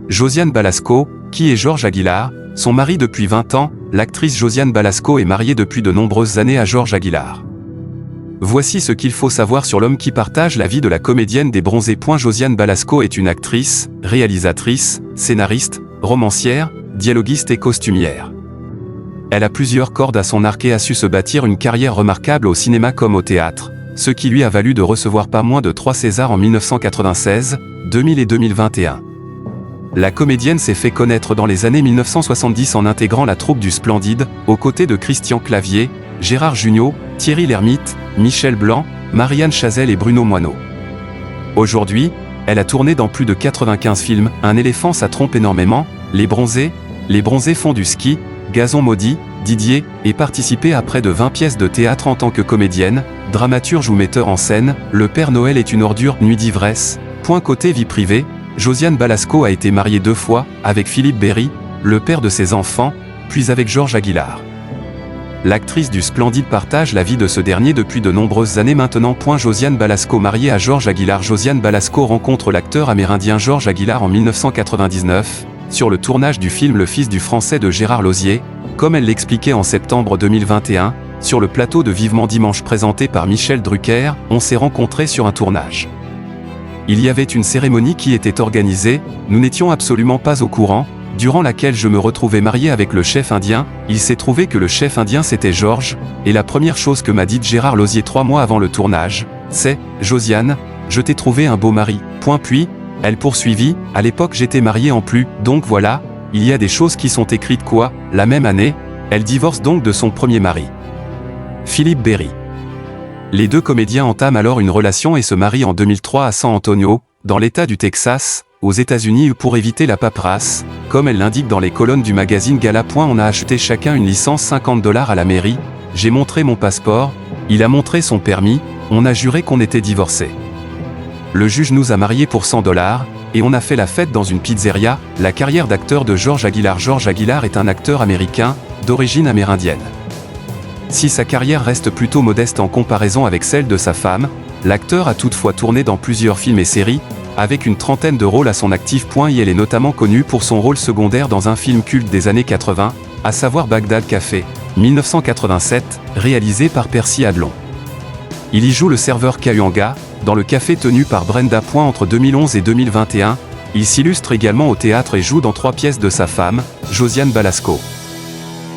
Josiane Balasco, qui est Georges Aguilar, son mari depuis 20 ans, l'actrice Josiane Balasco est mariée depuis de nombreuses années à Georges Aguilar. Voici ce qu'il faut savoir sur l'homme qui partage la vie de la comédienne des Bronzés. Josiane Balasco est une actrice, réalisatrice, scénariste, romancière, dialoguiste et costumière. Elle a plusieurs cordes à son arc et a su se bâtir une carrière remarquable au cinéma comme au théâtre, ce qui lui a valu de recevoir pas moins de 3 Césars en 1996, 2000 et 2021. La comédienne s'est fait connaître dans les années 1970 en intégrant la troupe du Splendide, aux côtés de Christian Clavier, Gérard Jugnot, Thierry Lhermitte, Michel Blanc, Marianne Chazelle et Bruno Moineau. Aujourd'hui, elle a tourné dans plus de 95 films, Un éléphant ça trompe énormément, Les Bronzés font du ski, Gazon maudit, Didier, et participé à près de 20 pièces de théâtre en tant que comédienne, dramaturge ou metteur en scène. Le Père Noël est une ordure, Nuit d'ivresse. Côté vie privée, Josiane Balasco a été mariée 2 fois, avec Philippe Berry, le père de ses enfants, puis avec Georges Aguilar. L'actrice du Splendide partage la vie de ce dernier depuis de nombreuses années maintenant. Josiane Balasco mariée à Georges Aguilar. Josiane Balasco rencontre l'acteur amérindien Georges Aguilar en 1999, sur le tournage du film Le Fils du Français de Gérard Lauzier, comme elle l'expliquait en septembre 2021, sur le plateau de Vivement Dimanche présenté par Michel Drucker. On s'est rencontrés sur un tournage. Il y avait une cérémonie qui était organisée, nous n'étions absolument pas au courant, durant laquelle je me retrouvais marié avec le chef indien. Il s'est trouvé que le chef indien c'était Georges, et la première chose que m'a dite Gérard Lauzier 3 mois avant le tournage, c'est « Josiane, je t'ai trouvé un beau mari ». Puis, elle poursuivit, à l'époque j'étais marié en plus, donc voilà, il y a des choses qui sont écrites quoi. La même année, elle divorce donc de son premier mari, Philippe Berry. Les deux comédiens entament alors une relation et se marient en 2003 à San Antonio, dans l'État du Texas, aux États-Unis, pour éviter la paperasse, comme elle l'indique dans les colonnes du magazine Gala. On a acheté chacun une licence $50 à la mairie, j'ai montré mon passeport, il a montré son permis, on a juré qu'on était divorcés. Le juge nous a mariés pour $100, et on a fait la fête dans une pizzeria. La carrière d'acteur de Georges Aguilar. Georges Aguilar est un acteur américain, d'origine amérindienne. Si sa carrière reste plutôt modeste en comparaison avec celle de sa femme, l'acteur a toutefois tourné dans plusieurs films et séries, avec une trentaine de rôles à son actif. Elle est notamment connue pour son rôle secondaire dans un film culte des années 80, à savoir Bagdad Café, 1987, réalisé par Percy Adlon. Il y joue le serveur Kayanga, dans le café tenu par Brenda. Entre 2011 et 2021, il s'illustre également au théâtre et joue dans 3 pièces de sa femme, Josiane Balasco.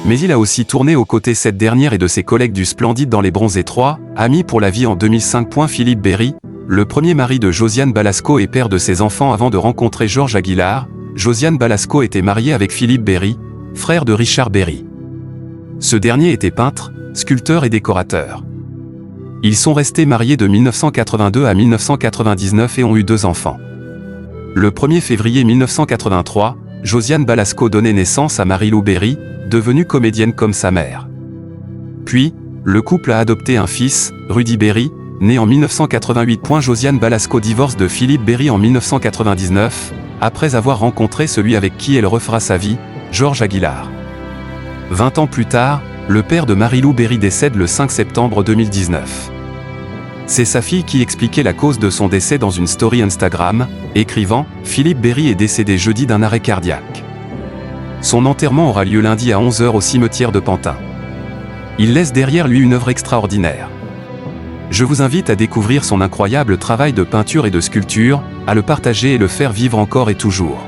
Mais il a aussi tourné aux côtés cette dernière et de ses collègues du Splendide dans Les Bronzés 3, Amis pour la vie en 2005. Philippe Berry, le premier mari de Josiane Balasco et père de ses enfants avant de rencontrer Georges Aguilar. Josiane Balasco était mariée avec Philippe Berry, frère de Richard Berry. Ce dernier était peintre, sculpteur et décorateur. Ils sont restés mariés de 1982 à 1999 et ont eu 2 enfants. Le 1er février 1983, Josiane Balasco donnait naissance à Marie-Lou Berry, devenue comédienne comme sa mère. Puis, le couple a adopté un fils, Rudy Berry, né en 1988. Josiane Balasco divorce de Philippe Berry en 1999, après avoir rencontré celui avec qui elle refera sa vie, Georges Aguilar. 20 ans plus tard, le père de Marie-Lou Berry décède le 5 septembre 2019. C'est sa fille qui expliquait la cause de son décès dans une story Instagram, écrivant « Philippe Berry est décédé jeudi d'un arrêt cardiaque. Son enterrement aura lieu lundi à 11 h au cimetière de Pantin. Il laisse derrière lui une œuvre extraordinaire. Je vous invite à découvrir son incroyable travail de peinture et de sculpture, à le partager et le faire vivre encore et toujours. »